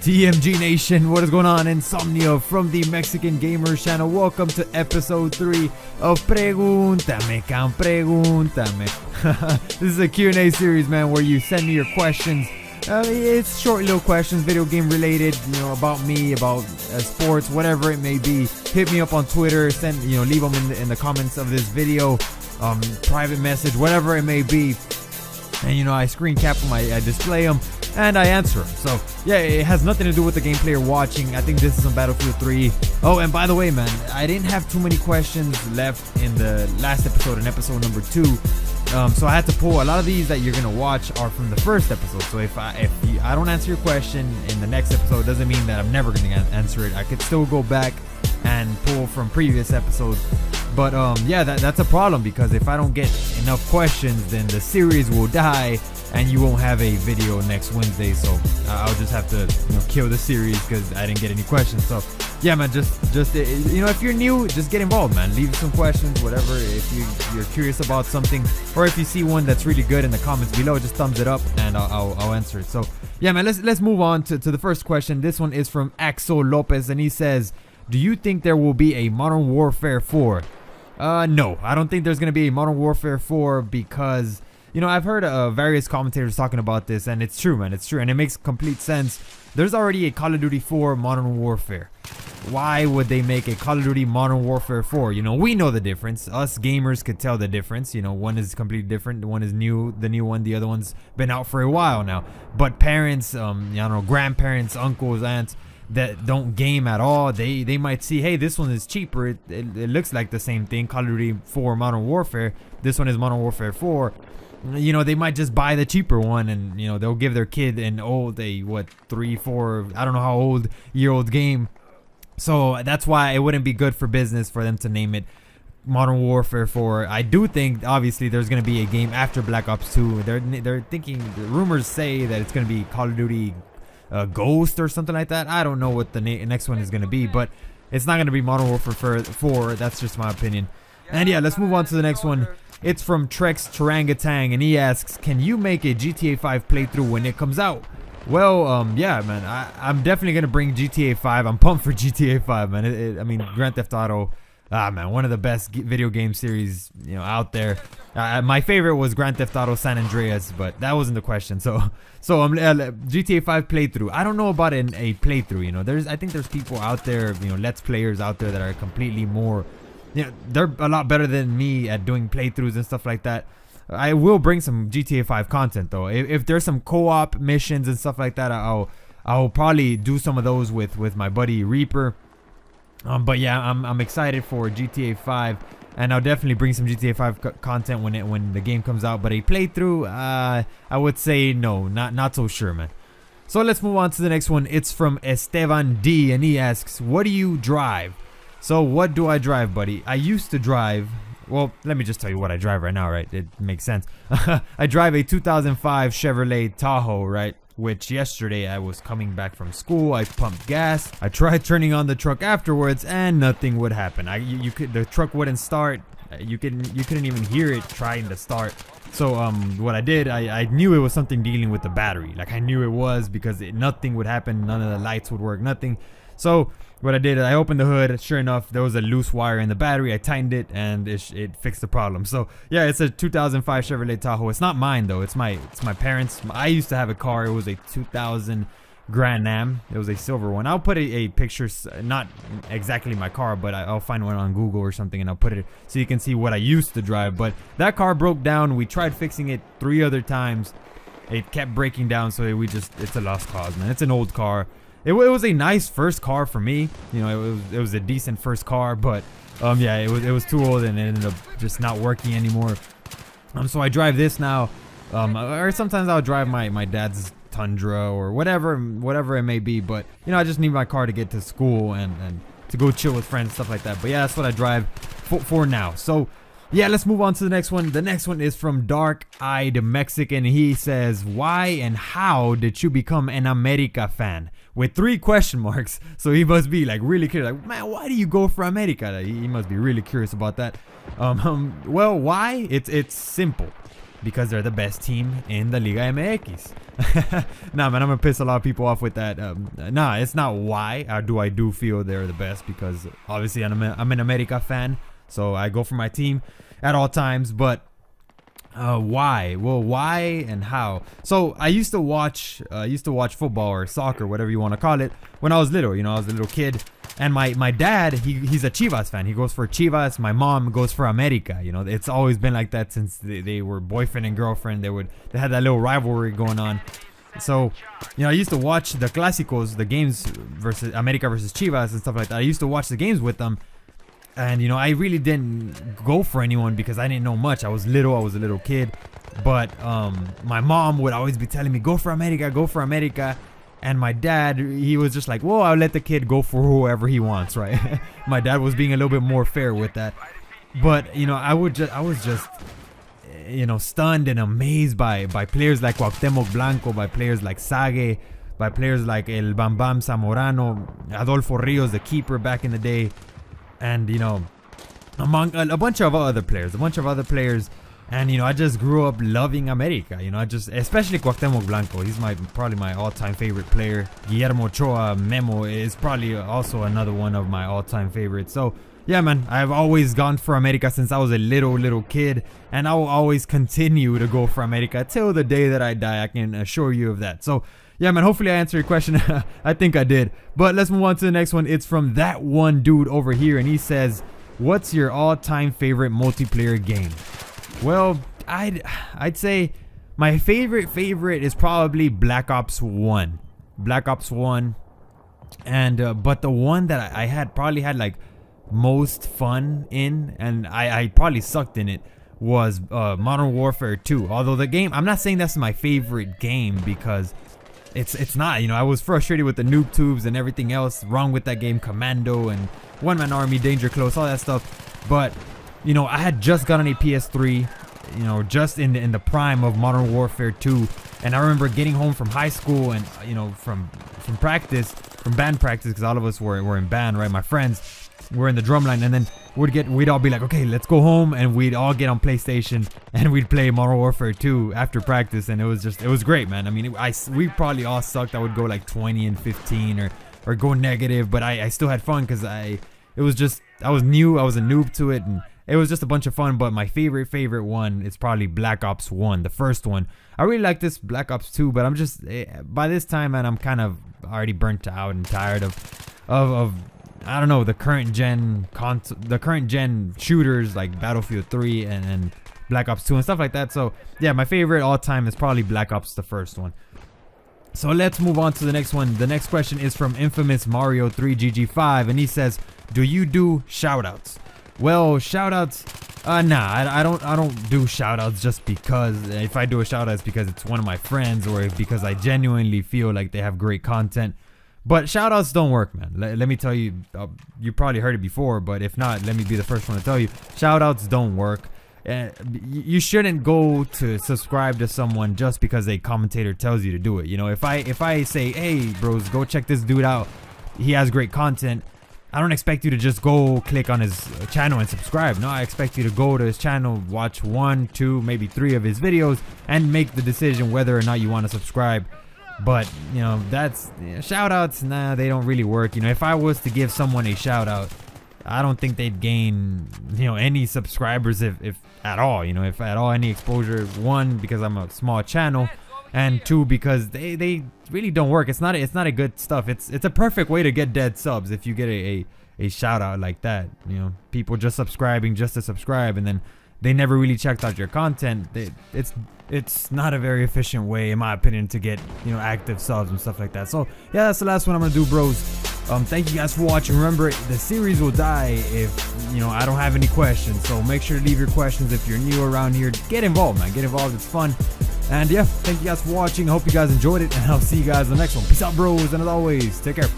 TMG Nation, what is going on? Insomnia from the Mexican Gamers channel. Welcome to episode 3 of Preguuntame Ca, Preguuntame. This is a Q&A series, man, where you send me your questions. It's short little questions, video game related, about me, about sports, whatever it may be. Hit me up on Twitter, leave them in the comments of this video, private message, whatever it may be. And I screen cap them, I display them, and I answer them. So yeah, it has nothing to do with the gameplay you're watching. I think this is on Battlefield 3. Oh, and by the way, man, I didn't have too many questions left in the last episode, in episode number 2. So I had to pull a lot of these that you're gonna watch are from the first episode. So if I don't answer your question in the next episode, it doesn't mean that I'm never gonna answer it. I could still go back and pull from previous episodes. But yeah, that's a problem, because if I don't get enough questions, then the series will die and you won't have a video next Wednesday. So I'll just have to kill the series because I didn't get any questions. So yeah, man, just if you're new, just get involved, man. Leave some questions, whatever. If you're curious about something, or if you see one that's really good in the comments below, just thumbs it up and I'll answer it. So yeah, man, let's move on to the first question. This one is from Axel Lopez, and he says, do you think there will be a Modern Warfare 4? No, I don't think there's going to be a Modern Warfare 4 because, I've heard various commentators talking about this, and it's true, man. It's true, and it makes complete sense. There's already a Call of Duty 4 Modern Warfare. Why would they make a Call of Duty Modern Warfare 4? We know the difference. Us gamers could tell the difference. One is completely different. One is new, the new one. The other one's been out for a while now. But parents, grandparents, uncles, aunts that don't game at all, they might see, hey, this one is cheaper. It looks like the same thing, Call of Duty 4 Modern Warfare. This one is Modern Warfare 4. They might just buy the cheaper one, and they'll give their kid an old, 3, 4, I don't know how old, year-old game. So that's why it wouldn't be good for business for them to name it Modern Warfare 4. I do think, obviously, there's going to be a game after Black Ops 2. They're thinking, the rumors say that it's going to be Call of Duty Ghost or something like that. I don't know what the next one is going to be, but it's not going to be Modern Warfare 4. That's just my opinion. And yeah, let's move on to the next one. It's from Trex Tarangatang, and he asks, can you make a GTA 5 playthrough when it comes out? Well, yeah, man, I'm definitely going to bring GTA 5. I'm pumped for GTA 5, man. Grand Theft Auto, man, one of the best video game series, out there. My favorite was Grand Theft Auto San Andreas, but that wasn't the question. So GTA 5 playthrough. I don't know about a playthrough. I think there's people out there, Let's Players out there that are completely more, they're a lot better than me at doing playthroughs and stuff like that. I will bring some GTA 5 content though. If there's some co-op missions and stuff like that, I'll probably do some of those with my buddy Reaper. But yeah, I'm excited for GTA 5, and I'll definitely bring some GTA 5 content when the game comes out. But a playthrough, I would say no, not so sure, man. So let's move on to the next one. It's from Esteban D, and he asks, what do you drive? So what do I drive, buddy? I used to drive, well, let me just tell you what I drive right now, right? It makes sense. I drive a 2005 Chevrolet Tahoe, right? Which yesterday I was coming back from school. I pumped gas. I tried turning on the truck afterwards, and nothing would happen. The truck wouldn't start. You couldn't even hear it trying to start. So what I did, I knew it was something dealing with the battery. Like, I knew it was, because nothing would happen. None of the lights would work. Nothing. So what I did, I opened the hood. Sure enough, there was a loose wire in the battery. I tightened it, and it fixed the problem. So yeah, it's a 2005 Chevrolet Tahoe. It's not mine though. It's my parents'. I used to have a car. It was a 2000 Grand Am. It was a silver one. I'll put a picture, not exactly my car, but I'll find one on Google or something, and I'll put it so you can see what I used to drive. But that car broke down. We tried fixing it 3 other times. It kept breaking down, so it's a lost cause, man. It's an old car. It was a nice first car for me. It was a decent first car, but yeah, it was too old, and it ended up just not working anymore. So I drive this now, or sometimes I'll drive my dad's Tundra or whatever it may be. But I just need my car to get to school and to go chill with friends, stuff like that. But yeah, that's what I drive for now. So yeah, let's move on to the next one. The next one is from Dark Eyed Mexican. He says, why and how did you become an America fan? With 3 question marks. So he must be like really curious. Like, man, why do you go for America? He must be really curious about that. Well, why? It's simple. because they're the best team in the Liga MX. Nah, man, I'm gonna piss a lot of people off with that. Nah, it's not why I do feel they're the best, because obviously I'm an America fan, so I go for my team at all times. But why? Well, why and how? So I used to watch football or soccer, whatever you want to call it, when I was little. You know, I was a little kid, and my dad, he's a Chivas fan. He goes for Chivas. My mom goes for America. You know, it's always been like that since they were boyfriend and girlfriend. They had that little rivalry going on. So, you know, I used to watch the clásicos, the games versus America versus Chivas and stuff like that. I used to watch the games with them. And, you know, I really didn't go for anyone because I didn't know much. I was a little kid. But my mom would always be telling me, go for America, go for America. And my dad, he was just like, well, I'll let the kid go for whoever he wants, right? My dad was being a little bit more fair with that. But, you know, I was just, you know, stunned and amazed by players like Cuauhtémoc Blanco, by players like Sage, by players like El Bam Bam Zamorano, Adolfo Rios, the keeper back in the day. And, you know, among a bunch of other players. And, you know, I just grew up loving America. You know, especially Cuauhtémoc Blanco. He's probably my all-time favorite player. Guillermo Ochoa, Memo is probably also another one of my all-time favorites. So, yeah, man, I've always gone for America since I was a little kid. And I will always continue to go for America till the day that I die. I can assure you of that. So, yeah, man, hopefully I answered your question. I think I did. But let's move on to the next one. It's from that one dude over here. And he says, what's your all-time favorite multiplayer game? Well, I'd say my favorite is probably Black Ops 1. Black Ops 1. And, but the one that I probably had like most fun in, and I probably sucked in it, was Modern Warfare 2. Although the game, I'm not saying that's my favorite game, because it's not, you know, I was frustrated with the noob tubes and everything else wrong with that game, Commando and One Man Army, Danger Close, all that stuff. But, you know, I had just gotten a PS3, you know, just in the prime of Modern Warfare 2, and I remember getting home from high school and, you know, from practice, from band practice, because all of us were in band, right? My friends were in the drumline, and then we'd all be like, okay, let's go home, and we'd all get on PlayStation and we'd play Modern Warfare 2 after practice, and it was great, man. I mean, we probably all sucked. I would go like 20 and 15 or go negative, but I still had fun because I was new, I was a noob to it, and it was just a bunch of fun. But my favorite one is probably Black Ops 1, the first one. I really like this Black Ops 2, but I'm just, by this time, man, I'm kind of already burnt out and tired of I don't know, the current gen shooters like Battlefield 3 and Black Ops 2 and stuff like that. So yeah, my favorite all time is probably Black Ops, the first one. So let's move on to the next one. The next question is from Infamous Mario 3 GG5, and he says, do you do shoutouts? Well, shoutouts, nah, I don't do shoutouts just because. If I do a shoutout, it's because it's one of my friends, or because I genuinely feel like they have great content. But shoutouts don't work, man. Let me tell you, you probably heard it before, but if not, let me be the first one to tell you. Shoutouts don't work. You shouldn't go to subscribe to someone just because a commentator tells you to do it. You know, if I say, hey, bros, go check this dude out, he has great content, I don't expect you to just go click on his channel and subscribe. No, I expect you to go to his channel, watch 1, 2, maybe 3 of his videos, and make the decision whether or not you want to subscribe. But, you know, that's, shout outs, nah, they don't really work. You know, if I was to give someone a shout out, I don't think they'd gain, you know, any subscribers if at all, you know, if at all any exposure. 1, because I'm a small channel, and 2, because they really don't work. It's not a good stuff. It's a perfect way to get dead subs if you get a shout out like that. You know, people just subscribing just to subscribe, and then they never really checked out your content. It's not a very efficient way, in my opinion, to get, you know, active subs and stuff like that. So yeah, that's the last one I'm gonna do, bros. Thank you guys for watching. Remember, the series will die if, you know, I don't have any questions. So make sure to leave your questions. If you're new around here, get involved, man. Get involved. It's fun. And yeah, thank you guys for watching. I hope you guys enjoyed it, and I'll see you guys in the next one. Peace out, bros. And as always, take care.